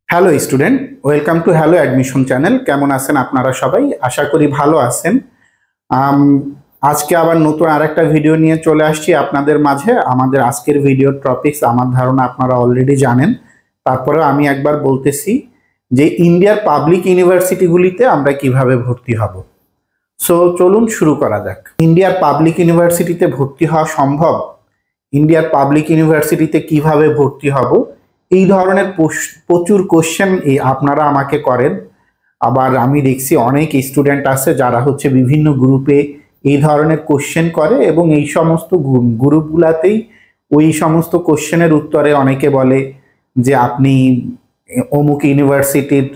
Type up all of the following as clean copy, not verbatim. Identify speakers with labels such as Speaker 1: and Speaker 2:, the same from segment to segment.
Speaker 1: Hello student, welcome to hello admission channel. কেমন আছেন আপনারা সবাই? আশা করি ভালো আছেন। আম, আজকে আবার নতুন আরেকটা ভিডিও নিয়ে চলে আসছি আপনাদের মাঝে। আমাদের আজকের ভিডিওর টপিকস আমার ধারণা আপনারা অলরেডি জানেন, তারপরেও আমি একবার বলতেছি যে ইন্ডিয়ার পাবলিক ইউনিভার্সিটিগুলিতে আমরা কিভাবে ভর্তি হব। সো চলুন শুরু করা যাক। ইন্ডিয়ার পাবলিক ইউনিভার্সিটিতে ভর্তি হওয়া সম্ভব? ইন্ডিয়ার পাবলিক ইউনিভার্সিটিতে কিভাবে ভর্তি হব, এই ধরনের প্রচুর কোশ্চেন আপনারা আমাকে করেন। আবার আমি দেখছি অনেক স্টুডেন্ট আছে যারা বিভিন্ন গ্রুপে এই ধরনের কোশ্চেন করে, এবং এই সমস্ত গ্রুপগুলাতেই ওই সমস্ত কোশ্চেনের উত্তরে অনেকে বলে যে আপনি অমুক ইউনিভার্সিটির,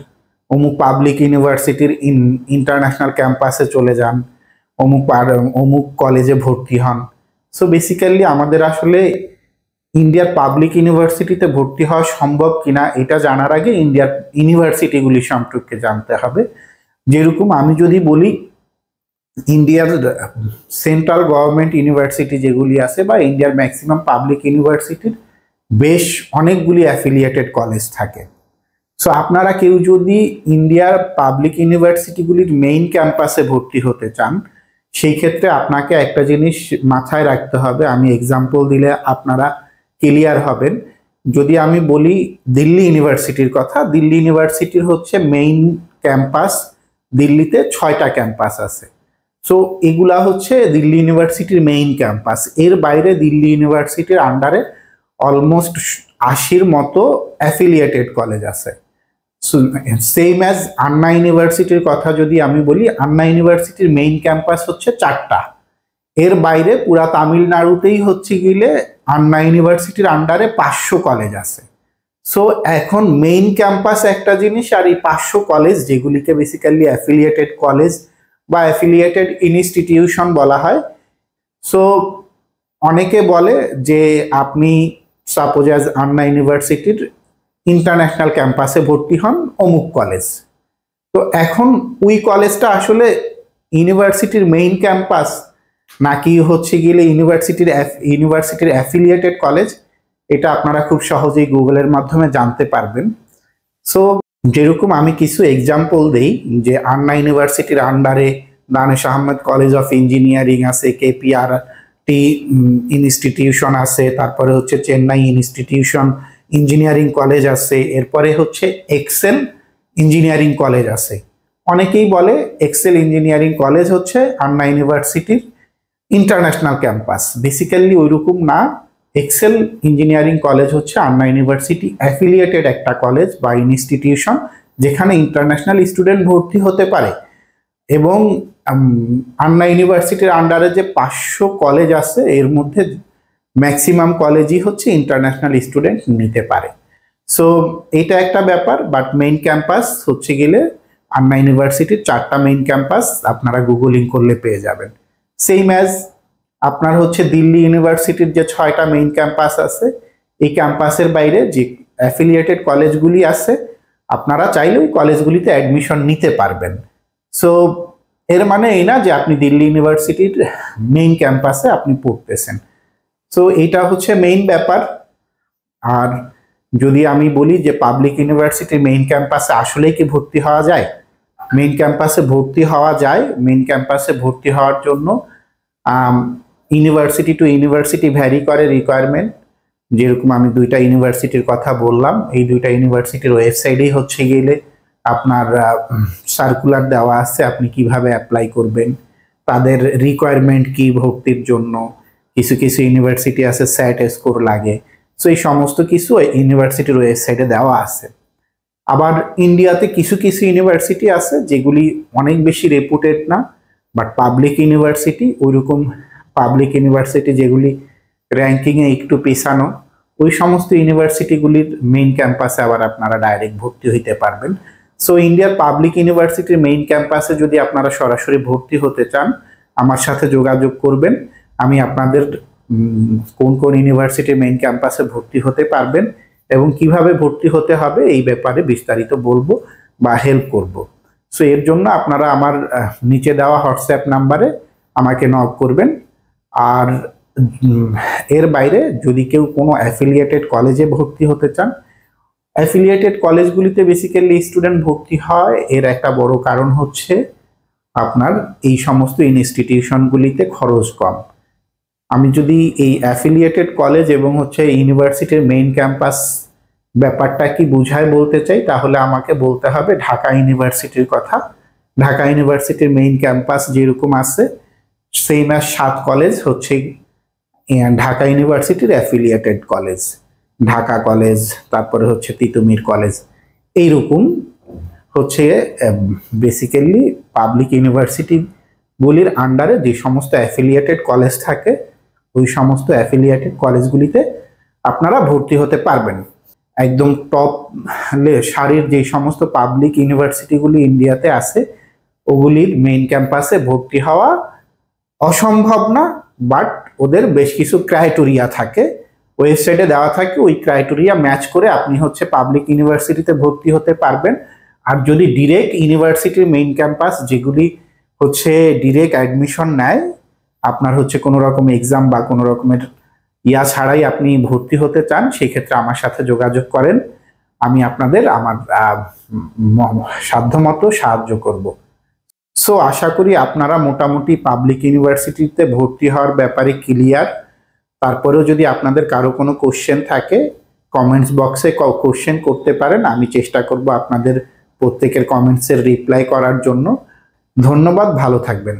Speaker 1: অমুক পাবলিক ইউনিভার্সিটির ইন্টারন্যাশনাল ক্যাম্পাসে চলে যান, অমুক কলেজে ভর্তি হন। সো বেসিক্যালি আমাদের আসলে ইন্ডিয়ার পাবলিক ইউনিভার্সিটিতে ভর্তি হওয়া সম্ভব কিনা এটা জানার আগে ইন্ডিয়ার ইউনিভার্সিটিগুলি সম্পর্কে জানতে হবে। যেরকম আমি যদি বলি, ইন্ডিয়ার সেন্ট্রাল গভর্নমেন্ট ইউনিভার্সিটি যেগুলি আছে বা ইন্ডিয়ার ম্যাক্সিমাম পাবলিক ইউনিভার্সিটির বেশ অনেকগুলি অ্যাফিলিয়েটেড কলেজ থাকে। সো আপনারা কেউ যদি ইন্ডিয়ার পাবলিক ইউনিভার্সিটিগুলির মেইন ক্যাম্পাসে ভর্তি হতে চান, সেই ক্ষেত্রে আপনাকে একটা জিনিস মাথায় রাখতে হবে। আমি এক্সাম্পল দিলে আপনারা ক্লিয়ার হবেন। যদি আমি বলি দিল্লি ইউনিভার্সিটির কথা, দিল্লি ইউনিভার্সিটির মেইন ক্যাম্পাস, দিল্লিতে 6টা ক্যাম্পাস আছে। সো এগুলা দিল্লি ইউনিভার্সিটির মেইন ক্যাম্পাস। এর বাইরে দিল্লি ইউনিভার্সিটির আন্ডারে অলমোস্ট 80-র মতো অ্যাফিলিয়েটেড কলেজ আছে। সেম অ্যাজ আন্না ইউনিভার্সিটির কথা যদি আমি বলি, আন্না ইউনিভার্সিটির মেইন ক্যাম্পাস 4টা। এর বাইরে পুরা তামিলনাড়ুতেই গেলে আন্না ইউনিভার্সিটির আন্ডারে 500 কলেজ আছে। সো এখন মেইন ক্যাম্পাস একটা জিনিস, আর এই 500 কলেজ যেগুলিকে বেসিক্যালি অ্যাফিলিয়েটেড কলেজ বা অ্যাফিলিয়েটেড ইনস্টিটিউশন বলা হয়। সো অনেকে বলে যে আপনি সাপোজ অ্যাজ আন্না ইউনিভার্সিটির ইন্টারন্যাশনাল ক্যাম্পাসে ভর্তি হন অমুক কলেজ। তো এখন ওই কলেজটা আসলে ইউনিভার্সিটির মেইন ক্যাম্পাস নাকি গেলে ইউনিভার্সিটির অ্যাফিলিয়েটেড কলেজ, এটা আপনারা খুব সহজেই গুগলের মাধ্যমে জানতে পারবেন। সো যেরকম আমি কিছু এক্সাম্পল দেই, যে আন্না ইউনিভার্সিটির আন্ডারে Danesh Ahmed college of engineering আছে, কেপিআরটি ইনস্টিটিউশন আছে, তারপরে চেন্নাই ইনস্টিটিউশন ইঞ্জিনিয়ারিং কলেজ আছে, এরপরে এক্সেল ইঞ্জিনিয়ারিং কলেজ আছে। অনেকেই বলে এক্সেল ইঞ্জিনিয়ারিং কলেজ আন্না ইউনিভার্সিটির ইন্টারন্যাশনাল ক্যাম্পাস। বেসিক্যালি ওইরকম না। এক্সেল ইঞ্জিনিয়ারিং কলেজ আন্না ইউনিভার্সিটি অ্যাফিলিয়েটেড একটা কলেজ বা ইনস্টিটিউশন, যেখানে ইন্টারন্যাশনাল স্টুডেন্ট ভর্তি হতে পারে। এবং আন্না ইউনিভার্সিটির আন্ডারে যে 500 কলেজ আছে, এর মধ্যে ম্যাক্সিমাম কলেজই ইন্টারন্যাশনাল স্টুডেন্ট নিতে পারে। সো এটা একটা ব্যাপার। বাট মেইন ক্যাম্পাস গেলে আন্না ইউনিভার্সিটির 4টা মেইন ক্যাম্পাস আপনারা গুগলিং করলে পেয়ে যাবেন। সেম অ্যাজ আপনার দিল্লি ইউনিভার্সিটির যে 6টা মেইন ক্যাম্পাস আছে, এই ক্যাম্পাসের বাইরে যে অ্যাফিলিয়েটেড কলেজগুলি আছে, আপনারা চাইলে ওই কলেজগুলিতে অ্যাডমিশন নিতে পারবেন। সো এর মানে এই না যে আপনি দিল্লি ইউনিভার্সিটির মেইন ক্যাম্পাসে আপনি পড়তেছেন। সো এটা মেইন ব্যাপার। আর যদি আমি বলি যে পাবলিক ইউনিভার্সিটির মেইন ক্যাম্পাসে আসলেই কি ভর্তি হওয়া যায়, মেইন ক্যাম্পাসে ভর্তি হওয়া যায়। মেইন ক্যাম্পাসে ভর্তি হওয়ার জন্য ইউনিভার্সিটি টু ইউনিভার্সিটি ভ্যারি করে রিকোয়ারমেন্ট। যেরকম আমি 2টা ইউনিভার্সিটির কথা বললাম, এই 2টা ইউনিভার্সিটির ওয়েবসাইটেই গেলে আপনার সার্কুলার দেওয়া আছে আপনি কিভাবে অ্যাপ্লাই করবেন, তাদের রিকোয়ারমেন্ট কি ভর্তির জন্য। কিছু কিছু ইউনিভার্সিটি আছে স্যাট স্কোর লাগে। সো এই সমস্ত কিছু ইউনিভার্সিটির ওয়েবসাইটে দেওয়া আছে। আবার ইন্ডিয়াতে কিছু কিছু ইউনিভার্সিটি আছে যেগুলি অনেক বেশি রেপুটেড না, বাট পাবলিক ইউনিভার্সিটি, ওইরকম পাবলিক ইউনিভার্সিটি যেগুলি র্যাঙ্কিংয়ে একটু পিছানো, ওই সমস্ত ইউনিভার্সিটিগুলির মেইন ক্যাম্পাসে আবার আপনারা ডাইরেক্ট ভর্তি হইতে পারবেন। সো ইন্ডিয়ার পাবলিক ইউনিভার্সিটির মেইন ক্যাম্পাসে যদি আপনারা সরাসরি ভর্তি হতে চান, আমার সাথে যোগাযোগ করবেন। আমি আপনাদের কোন কোন ইউনিভার্সিটির মেইন ক্যাম্পাসে ভর্তি হতে পারবেন এবং কিভাবে ভর্তি হতে হবে এই ব্যাপারে বিস্তারিত বলবো বা হেল্প করব। সো এর জন্য আপনারা আমার নিচে দেওয়া হোয়াটসঅ্যাপ নাম্বারে আমাকে নক করবেন। আর এর বাইরে যদি কেউ কোনো অ্যাফিলিয়েটেড কলেজে ভর্তি হতে চান, অ্যাফিলিয়েটেড কলেজগুলিতে বেসিক্যালি স্টুডেন্ট ভর্তি হয়, এর একটা বড় কারণ হচ্ছে আপনার এই সমস্ত ইনস্টিটিউশনগুলিতে খরচ কম। আমি যদি এই অ্যাফিলিয়েটেড কলেজ এবং হচ্ছে ইউনিভার্সিটির মেইন ক্যাম্পাস ব্যাপারটা কি বুঝায় বলতে চাই, তাহলে আমাকে বলতে হবে ঢাকা ইউনিভার্সিটির কথা। ঢাকা ইউনিভার্সিটির মেইন ক্যাম্পাস যেরকম আছে, সেম অ্যাজ 7 কলেজ হচ্ছে ঢাকা ইউনিভার্সিটির অ্যাফিলিয়েটেড কলেজ। ঢাকা কলেজ, তারপরে হচ্ছে তিতুমির কলেজ, এইরকম হচ্ছে বেসিক্যালি পাবলিক ইউনিভার্সিটিগুলির আন্ডারে যে সমস্ত অ্যাফিলিয়েটেড কলেজ থাকে, ওই সমস্ত অ্যাফিলিয়েটেড কলেজগুলিতে আপনারা ভর্তি হতে পারবেন। একদম টপ সারির যে সমস্ত পাবলিক ইউনিভার্সিটিগুলি ইন্ডিয়াতে আছে, ওগুলির মেইন ক্যাম্পাসে ভর্তি হওয়া অসম্ভব না, বাট ওদের বেশ কিছু ক্রাইটেরিয়া থাকে, ওয়েবসাইটে দেওয়া থাকে। ওই ক্রাইটেরিয়া ম্যাচ করে আপনি হচ্ছে পাবলিক ইউনিভার্সিটিতে ভর্তি হতে পারবেন। আর যদি ডিরেক্ট ইউনিভার্সিটির মেইন ক্যাম্পাস, যেগুলি হচ্ছে ডিরেক্ট অ্যাডমিশন নেয়, আপনার হচ্ছে কোনো রকম এক্সাম বা কোনো রকমের ছাড়াই আপনি ভর্তি হতে চান, সেই ক্ষেত্রে আমার সাথে যোগাযোগ করেন। আমি আপনাদের আমার সাধ্যমতো সাহায্য করব। সো আশা করি আপনারা মোটামুটি পাবলিক ইউনিভার্সিটিতে ভর্তি হওয়ার ব্যাপারে ক্লিয়ার। তারপরেও যদি আপনাদের কারো কোনো কোশ্চেন থাকে, কমেন্টস বক্সে কোশ্চেন করতে পারেন। আমি চেষ্টা করব আপনাদের প্রত্যেকের কমেন্টসের রিপ্লাই করার জন্য। ধন্যবাদ, ভালো থাকবেন।